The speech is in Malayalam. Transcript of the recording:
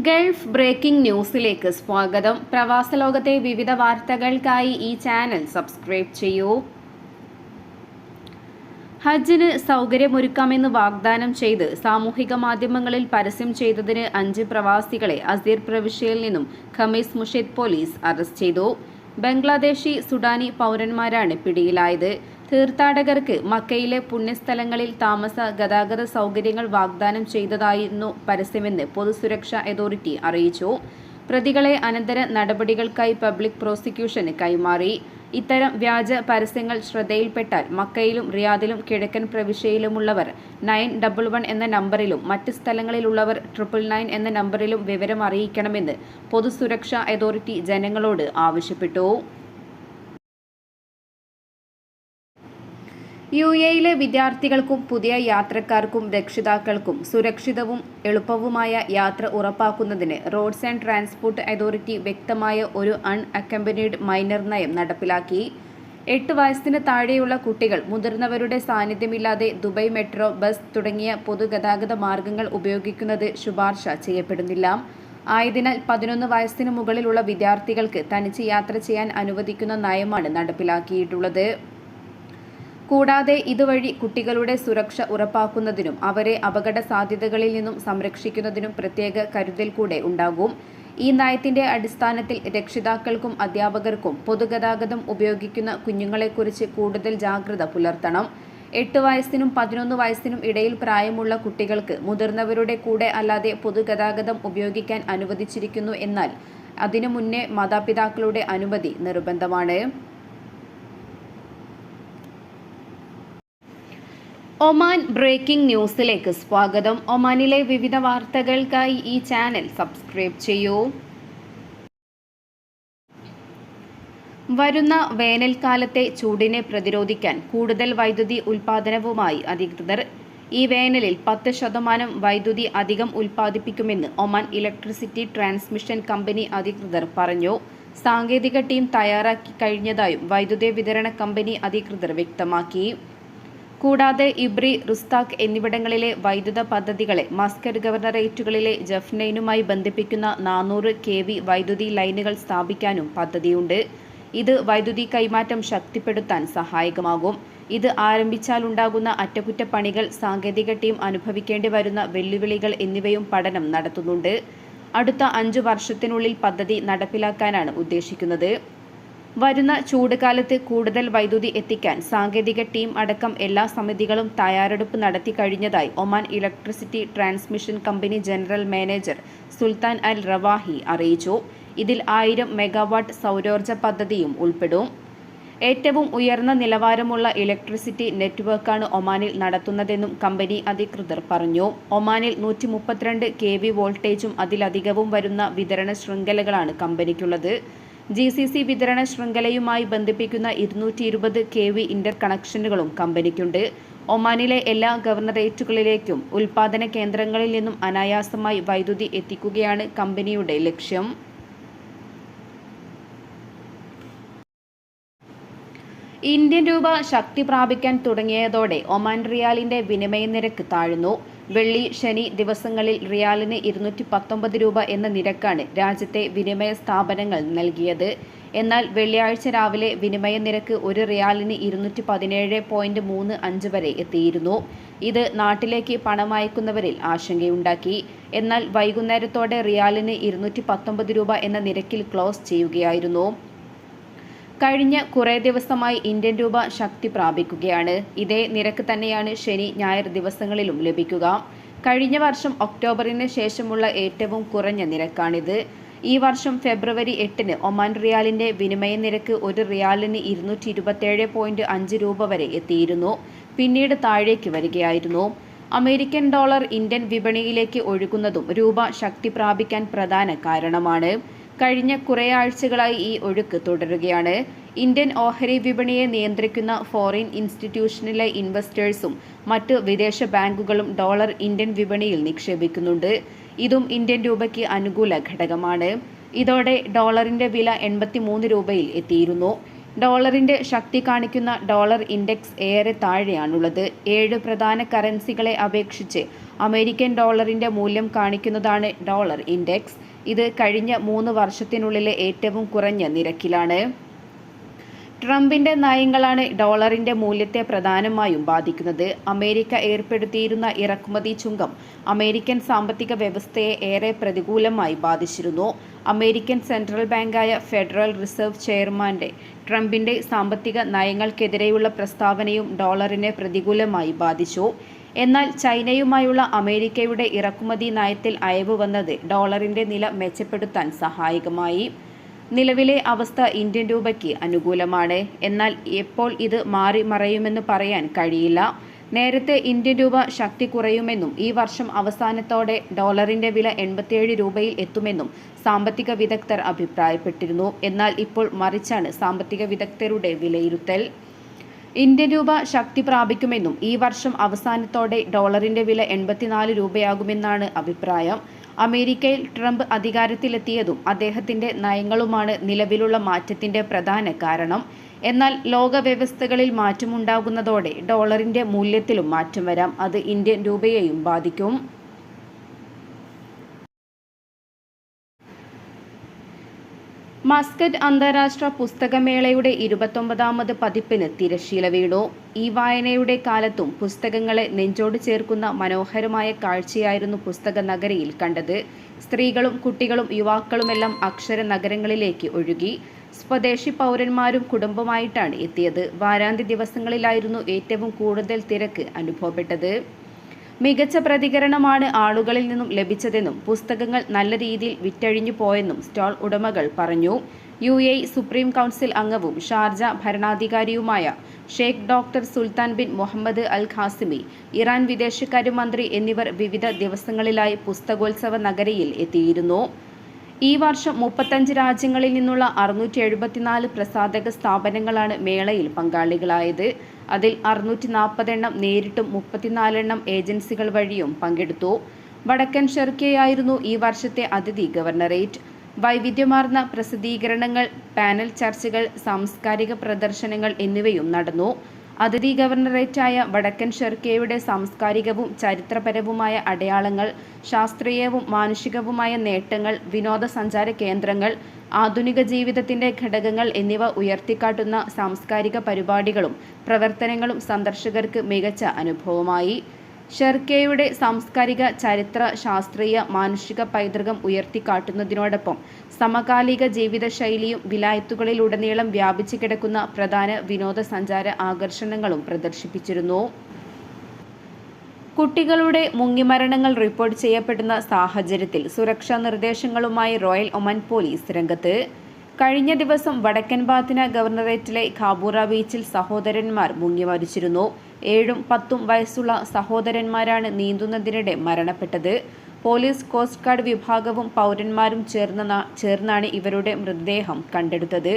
ഗൾഫ് ബ്രേക്കിംഗ് ന്യൂസിലേക്ക് സ്വാഗതം. പ്രവാസ ലോകത്തെ വിവിധ വാർത്തകൾക്കായി ഈ ചാനൽ സബ്സ്ക്രൈബ് ചെയ്യൂ. ഹജ്ജിന് സൗകര്യമൊരുക്കാമെന്ന് വാഗ്ദാനം ചെയ്ത് സാമൂഹിക മാധ്യമങ്ങളിൽ പരസ്യം ചെയ്തതിന് 5 പ്രവാസികളെ അസീർ പ്രവിശ്യയിൽ നിന്നും ഖമീസ് മുഷീദ് പോലീസ് അറസ്റ്റ് ചെയ്തു. ബംഗ്ലാദേശി സുഡാനി പൗരന്മാരാണ് പിടിയിലായത്. തീർത്ഥാടകർക്ക് മക്കയിലെ പുണ്യസ്ഥലങ്ങളിൽ താമസ ഗതാഗത സൗകര്യങ്ങൾ വാഗ്ദാനം ചെയ്തതായിരുന്നു പരസ്യമെന്ന് പൊതുസുരക്ഷാ അതോറിറ്റി അറിയിച്ചു. പ്രതികളെ അനന്തര നടപടികൾക്കായി പബ്ലിക് പ്രോസിക്യൂഷന് കൈമാറി. ഇത്തരം വ്യാജ പരസ്യങ്ങൾ ശ്രദ്ധയിൽപ്പെട്ടാൽ മക്കയിലും റിയാദിലും കിഴക്കൻ പ്രവിശ്യയിലുമുള്ളവർ 911 എന്ന നമ്പറിലും മറ്റ് സ്ഥലങ്ങളിലുള്ളവർ 999 എന്ന നമ്പറിലും വിവരം അറിയിക്കണമെന്ന് പൊതുസുരക്ഷാ അതോറിറ്റി ജനങ്ങളോട് ആവശ്യപ്പെട്ടു. യുഎഇയിലെ വിദ്യാർത്ഥികൾക്കും പുതിയ യാത്രക്കാർക്കും രക്ഷിതാക്കൾക്കും സുരക്ഷിതവും എളുപ്പവുമായ യാത്ര ഉറപ്പാക്കുന്നതിന് റോഡ്സ് ആൻഡ് ട്രാൻസ്പോർട്ട് അതോറിറ്റി വ്യക്തമായ ഒരു അൺഅക്കമ്പനീഡ് മൈനർ നയം നടപ്പിലാക്കി. 8 വയസ്സിന് താഴെയുള്ള കുട്ടികൾ മുതിർന്നവരുടെ സാന്നിധ്യമില്ലാതെ ദുബായ് മെട്രോ, ബസ് തുടങ്ങിയ പൊതുഗതാഗത മാർഗങ്ങൾ ഉപയോഗിക്കുന്നത് ശുപാർശ ചെയ്യപ്പെടുന്നില്ല. ആയതിനാൽ 11 വയസ്സിന് മുകളിലുള്ള വിദ്യാർത്ഥികൾക്ക് തനിച്ച് യാത്ര ചെയ്യാൻ അനുവദിക്കുന്ന നയമാണ് നടപ്പിലാക്കിയിട്ടുള്ളത്. കൂടാതെ ഇതുവഴി കുട്ടികളുടെ സുരക്ഷ ഉറപ്പാക്കുന്നതിനും അവരെ അപകട സാധ്യതകളിൽ നിന്നും സംരക്ഷിക്കുന്നതിനും പ്രത്യേക കരുതൽ കൂടെ ഉണ്ടാകും. ഈ നയത്തിന്റെ അടിസ്ഥാനത്തിൽ രക്ഷിതാക്കൾക്കും അധ്യാപകർക്കും പൊതുഗതാഗതം ഉപയോഗിക്കുന്ന കുഞ്ഞുങ്ങളെക്കുറിച്ച് കൂടുതൽ ജാഗ്രത പുലർത്തണം. 8 വയസ്സിനും 11 വയസ്സിനും ഇടയിൽ പ്രായമുള്ള കുട്ടികൾക്ക് മുതിർന്നവരുടെ കൂടെ അല്ലാതെ പൊതുഗതാഗതം ഉപയോഗിക്കാൻ അനുവദിച്ചിരിക്കുന്നു. എന്നാൽ അതിനു മുന്നേ മാതാപിതാക്കളുടെ അനുമതി നിർബന്ധമാണ്. ഒമാൻ ബ്രേക്കിംഗ് ന്യൂസിലേക്ക് സ്വാഗതം. ഒമാനിലെ വിവിധ വാർത്തകൾക്കായി ഈ ചാനൽ സബ്സ്ക്രൈബ് ചെയ്യൂ. വരുന്ന വേനൽക്കാലത്തെ ചൂടിനെ പ്രതിരോധിക്കാൻ കൂടുതൽ വൈദ്യുതി ഉൽപ്പാദനവുമായി അധികൃതർ. ഈ വേനലിൽ 10% വൈദ്യുതി അധികം ഉൽപ്പാദിപ്പിക്കുമെന്ന് ഒമാൻ ഇലക്ട്രിസിറ്റി ട്രാൻസ്മിഷൻ കമ്പനി അധികൃതർ പറഞ്ഞു. സാങ്കേതിക ടീം തയ്യാറാക്കി കഴിഞ്ഞതായും വൈദ്യുതി വിതരണ കമ്പനി അധികൃതർ വ്യക്തമാക്കി. കൂടാതെ ഇബ്രി, റുസ്താഖ് എന്നിവിടങ്ങളിലെ വൈദ്യുത പദ്ധതികളെ മസ്കറ്റ് ഗവർണറേറ്റുകളിലെ ജഫ്നൈനുമായി ബന്ധിപ്പിക്കുന്ന 400 kV വൈദ്യുതി ലൈനുകൾ സ്ഥാപിക്കാനും പദ്ധതിയുണ്ട്. ഇത് വൈദ്യുതി കൈമാറ്റം ശക്തിപ്പെടുത്താൻ സഹായകമാകും. ഇത് ആരംഭിച്ചാലുണ്ടാകുന്ന അറ്റകുറ്റപ്പണികൾ, സാങ്കേതിക ടീം അനുഭവിക്കേണ്ടി വരുന്ന വെല്ലുവിളികൾ എന്നിവയും പഠനം നടത്തുന്നുണ്ട്. അടുത്ത 5 വർഷത്തിനുള്ളിൽ പദ്ധതി നടപ്പിലാക്കാനാണ് ഉദ്ദേശിക്കുന്നത്. വരുന്ന ചൂടുകാലത്ത് കൂടുതൽ വൈദ്യുതി എത്തിക്കാൻ സാങ്കേതിക ടീം അടക്കം എല്ലാ സമിതികളും തയ്യാറെടുപ്പ് നടത്തി കഴിഞ്ഞതായി Oman electricity transmission company general manager Sultan Al Rawahi അറിയിച്ചു. ഇതിൽ 1000 മെഗാവാട്ട് സൗരോർജ്ജ പദ്ധതിയും ഉൾപ്പെടും. ഏറ്റവും ഉയർന്ന നിലവാരമുള്ള ഇലക്ട്രിസിറ്റി നെറ്റ്വർക്കാണ് ഒമാനിൽ നടത്തുന്നതെന്നും കമ്പനി അധികൃതർ പറഞ്ഞു. ഒമാനിൽ 132 kV വോൾട്ടേജും അതിലധികവും വരുന്ന വിതരണ ശൃംഖലകളാണ് കമ്പനിക്കുള്ളത്. GCC വിതരണ ശൃംഖലയുമായി ബന്ധിപ്പിക്കുന്ന 220 kV ഇന്റർ കണക്ഷനുകളും കമ്പനിക്കുണ്ട്. ഒമാനിലെ എല്ലാ ഗവർണറേറ്റുകളിലേക്കും ഉൽപ്പാദന കേന്ദ്രങ്ങളിൽ നിന്നും അനായാസമായി വൈദ്യുതി എത്തിക്കുകയാണ് കമ്പനിയുടെ ലക്ഷ്യം. ഇന്ത്യൻ രൂപ ശക്തി പ്രാപിക്കാൻ തുടങ്ങിയതോടെ ഒമാൻ റിയാലിന്റെ വിനിമയ നിരക്ക് താഴ്ന്നു. വെള്ളി, ശനി ദിവസങ്ങളിൽ റിയാലിന് 219 രൂപ എന്ന നിരക്കാണ് രാജ്യത്തെ വിനിമയ സ്ഥാപനങ്ങൾ നൽകിയത്. എന്നാൽ വെള്ളിയാഴ്ച രാവിലെ വിനിമയ നിരക്ക് ഒരു റിയാലിന് 217.35 വരെ എത്തിയിരുന്നു. ഇത് നാട്ടിലേക്ക് പണമയക്കുന്നവരിൽ ആശങ്കയുണ്ടാക്കി. എന്നാൽ വൈകുന്നേരത്തോടെ റിയാലിന് 219 രൂപ എന്ന നിരക്കിൽ ക്ലോസ് ചെയ്യുകയായിരുന്നു. കഴിഞ്ഞ കുറേ ദിവസമായി ഇന്ത്യൻ രൂപ ശക്തി പ്രാപിക്കുകയാണ്. ഇതേ നിരക്ക് തന്നെയാണ് ശനി, ഞായർ ദിവസങ്ങളിലും ലഭിക്കുക. കഴിഞ്ഞ വർഷം ഒക്ടോബറിന് ശേഷമുള്ള ഏറ്റവും കുറഞ്ഞ നിരക്കാണിത്. ഈ വർഷം ഫെബ്രുവരി 8-ന് ഒമാൻ റിയാലിന്റെ വിനിമയ നിരക്ക് ഒരു റിയാലിന് 227.5 രൂപ വരെ എത്തിയിരുന്നു. പിന്നീട് താഴേക്ക് വരികയായിരുന്നു. അമേരിക്കൻ ഡോളർ ഇന്ത്യൻ വിപണിയിലേക്ക് ഒഴുകുന്നതും രൂപ ശക്തി പ്രാപിക്കാൻ പ്രധാന കാരണമാണ്. കഴിഞ്ഞ കുറേ ആഴ്ചകളായി ഈ ഒഴുക്ക് തുടരുകയാണ്. ഇന്ത്യൻ ഓഹരി വിപണിയെ നിയന്ത്രിക്കുന്ന ഫോറിൻ ഇൻസ്റ്റിറ്റ്യൂഷനിലെ ഇൻവെസ്റ്റേഴ്സും മറ്റ് വിദേശ ബാങ്കുകളും ഡോളർ ഇന്ത്യൻ വിപണിയിൽ നിക്ഷേപിക്കുന്നുണ്ട്. ഇതും ഇന്ത്യൻ രൂപയ്ക്ക് അനുകൂല ഘടകമാണ്. ഇതോടെ ഡോളറിന്റെ വില 83 രൂപയിൽ എത്തിയിരുന്നു. ഡോളറിന്റെ ശക്തി കാണിക്കുന്ന ഡോളർ ഇൻഡെക്സ് ഏറെ താഴെയാണുള്ളത്. 7 പ്രധാന കറൻസികളെ അപേക്ഷിച്ച് അമേരിക്കൻ ഡോളറിന്റെ മൂല്യം കാണിക്കുന്നതാണ് ഡോളർ ഇൻഡെക്സ്. ഇത് കഴിഞ്ഞ 3 വർഷത്തിനുള്ളിലെ ഏറ്റവും കുറഞ്ഞ നിരക്കിലാണ്. ട്രംപിന്റെ നയങ്ങളാണ് ഡോളറിന്റെ മൂല്യത്തെ പ്രധാനമായും ബാധിക്കുന്നത്. അമേരിക്ക ഏർപ്പെടുത്തിയിരുന്ന ഇറക്കുമതി ചുങ്കം അമേരിക്കൻ സാമ്പത്തിക വ്യവസ്ഥയെ ഏറെ പ്രതികൂലമായി ബാധിച്ചിരുന്നു. അമേരിക്കൻ സെൻട്രൽ ബാങ്കായ ഫെഡറൽ റിസർവ് ചെയർമാന്റെ ട്രംപിന്റെ സാമ്പത്തിക നയങ്ങൾക്കെതിരെയുള്ള പ്രസ്താവനയും ഡോളറിനെ പ്രതികൂലമായി ബാധിച്ചു. എന്നാൽ ചൈനയുമായുള്ള അമേരിക്കയുടെ ഇറക്കുമതി നയത്തിൽ അയവ് വന്നത് ഡോളറിന്റെ നില മെച്ചപ്പെടുത്താൻ സഹായകമായി. നിലവിലെ അവസ്ഥ ഇന്ത്യൻ രൂപയ്ക്ക് അനുകൂലമാണ്. എന്നാൽ എപ്പോൾ ഇത് മാറി മറയുമെന്ന് പറയാൻ കഴിയില്ല. നേരത്തെ ഇന്ത്യൻ രൂപ ശക്തി കുറയുമെന്നും ഈ വർഷം അവസാനത്തോടെ ഡോളറിന്റെ വില 87 രൂപയിൽ എത്തുമെന്നും സാമ്പത്തിക വിദഗ്ധർ അഭിപ്രായപ്പെട്ടിരുന്നു. എന്നാൽ ഇപ്പോൾ മറിച്ചാണ് സാമ്പത്തിക വിദഗ്ധരുടെ വിലയിരുത്തൽ. ഇന്ത്യൻ രൂപ ശക്തി പ്രാപിക്കുമെന്നും ഈ വർഷം അവസാനത്തോടെ ഡോളറിന്റെ വില 84 രൂപയാകുമെന്നാണ് അഭിപ്രായം. അമേരിക്കയിൽ ട്രംപ് അധികാരത്തിലെത്തിയതും അദ്ദേഹത്തിന്റെ നയങ്ങളുമാണ് നിലവിലുള്ള മാറ്റത്തിന്റെ പ്രധാന കാരണം. എന്നാൽ ലോക വ്യവസ്ഥകളിൽ മാറ്റമുണ്ടാകുന്നതോടെ ഡോളറിന്റെ മൂല്യത്തിലും മാറ്റം വരാം. അത് ഇന്ത്യൻ രൂപയെയും ബാധിക്കും. മസ്കറ്റ് അന്താരാഷ്ട്ര പുസ്തകമേളയുടെ 29ാമത് പതിപ്പിന് തിരശ്ശീല വീണു. ഈ വായനയുടെ കാലത്തും പുസ്തകങ്ങളെ നെഞ്ചോട് ചേർക്കുന്ന മനോഹരമായ കാഴ്ചയായിരുന്നു പുസ്തക നഗരിയിൽ കണ്ടത്. സ്ത്രീകളും കുട്ടികളും യുവാക്കളുമെല്ലാം അക്ഷര നഗരങ്ങളിലേക്ക് ഒഴുകി. സ്വദേശി പൗരന്മാരും കുടുംബമായിട്ടാണ് എത്തിയത്. വാരാന്ത്യ ദിവസങ്ങളിലായിരുന്നു ഏറ്റവും കൂടുതൽ തിരക്ക് അനുഭവപ്പെട്ടത്. മികച്ച പ്രതികരണമാണ് ആളുകളിൽ നിന്നും ലഭിച്ചതെന്നും പുസ്തകങ്ങൾ നല്ല രീതിയിൽ വിറ്റഴിഞ്ഞു പോയെന്നും സ്റ്റാൾ ഉടമകൾ പറഞ്ഞു. UAE സുപ്രീം കൗൺസിൽ അംഗവും ഷാർജ ഭരണാധികാരിയുമായ Sheikh doctor Sultan bin Muhammad Al Qasimi, Iran വിദേശകാര്യമന്ത്രി എന്നിവർ വിവിധ ദിവസങ്ങളിലായി പുസ്തകോത്സവ നഗരിയിൽ എത്തിയിരുന്നു. ഈ വർഷം 35 രാജ്യങ്ങളിൽ നിന്നുള്ള 674 പ്രസാധക സ്ഥാപനങ്ങളാണ് മേളയിൽ പങ്കാളികളായത്. അതിൽ 640 എണ്ണം നേരിട്ടും 34 എണ്ണം ഏജൻസികൾ വഴിയും പങ്കെടുത്തു. വടക്കൻ ഷെർക്കിയായിരുന്നു ഈ വർഷത്തെ അതിഥി ഗവർണറേറ്റ്. വൈവിധ്യമാർന്ന പ്രസിദ്ധീകരണങ്ങൾ, പാനൽ ചർച്ചകൾ, സാംസ്കാരിക പ്രദർശനങ്ങൾ എന്നിവയും നടന്നു. അതിഥി ഗവർണറേറ്റായ വടക്കൻ ഷെർക്കിയയുടെ സാംസ്കാരികവും ചരിത്രപരവുമായ അടയാളങ്ങൾ, ശാസ്ത്രീയവും മാനുഷികവുമായ നേട്ടങ്ങൾ, വിനോദസഞ്ചാര കേന്ദ്രങ്ങൾ, ആധുനിക ജീവിതത്തിന്റെ ഘടകങ്ങൾ എന്നിവ ഉയർത്തിക്കാട്ടുന്ന സാംസ്കാരിക പരിപാടികളും പ്രവർത്തനങ്ങളും സന്ദർശകർക്ക് മികച്ച അനുഭവമായി. ഷെർക്കിയയുടെ സാംസ്കാരിക, ചരിത്ര, ശാസ്ത്രീയ, മാനുഷിക പൈതൃകം ഉയർത്തിക്കാട്ടുന്നതിനോടൊപ്പം സമകാലിക ജീവിതശൈലിയും വിലായത്തുകളിലുടനീളം വ്യാപിച്ചു കിടക്കുന്ന പ്രധാന വിനോദസഞ്ചാര ആകർഷണങ്ങളും പ്രദർശിപ്പിച്ചിരുന്നു. കുട്ടികളുടെ മുങ്ങിമരണങ്ങൾ റിപ്പോർട്ട് ചെയ്യപ്പെടുന്ന സാഹചര്യത്തിൽ സുരക്ഷാ നിർദ്ദേശങ്ങളുമായി റോയൽ ഒമാൻ പോലീസ് രംഗത്ത്. കഴിഞ്ഞ ദിവസം വടക്കൻ ബാത്തിന ഗവർണറേറ്റിലെ ഖാബൂറ ബീച്ചിൽ സഹോദരന്മാർ മുങ്ങി മരിച്ചിരുന്നു. 7ഉം 10ഉം വയസ്സുള്ള സഹോദരന്മാരാണ് നീന്തുന്നതിനിടെ മരണപ്പെട്ടത്. പോലീസ്, കോസ്റ്റ് ഗാർഡ് വിഭാഗവും പൗരന്മാരും ചേർന്നാണ് ഇവരുടെ മൃതദേഹം കണ്ടെടുത്തത്.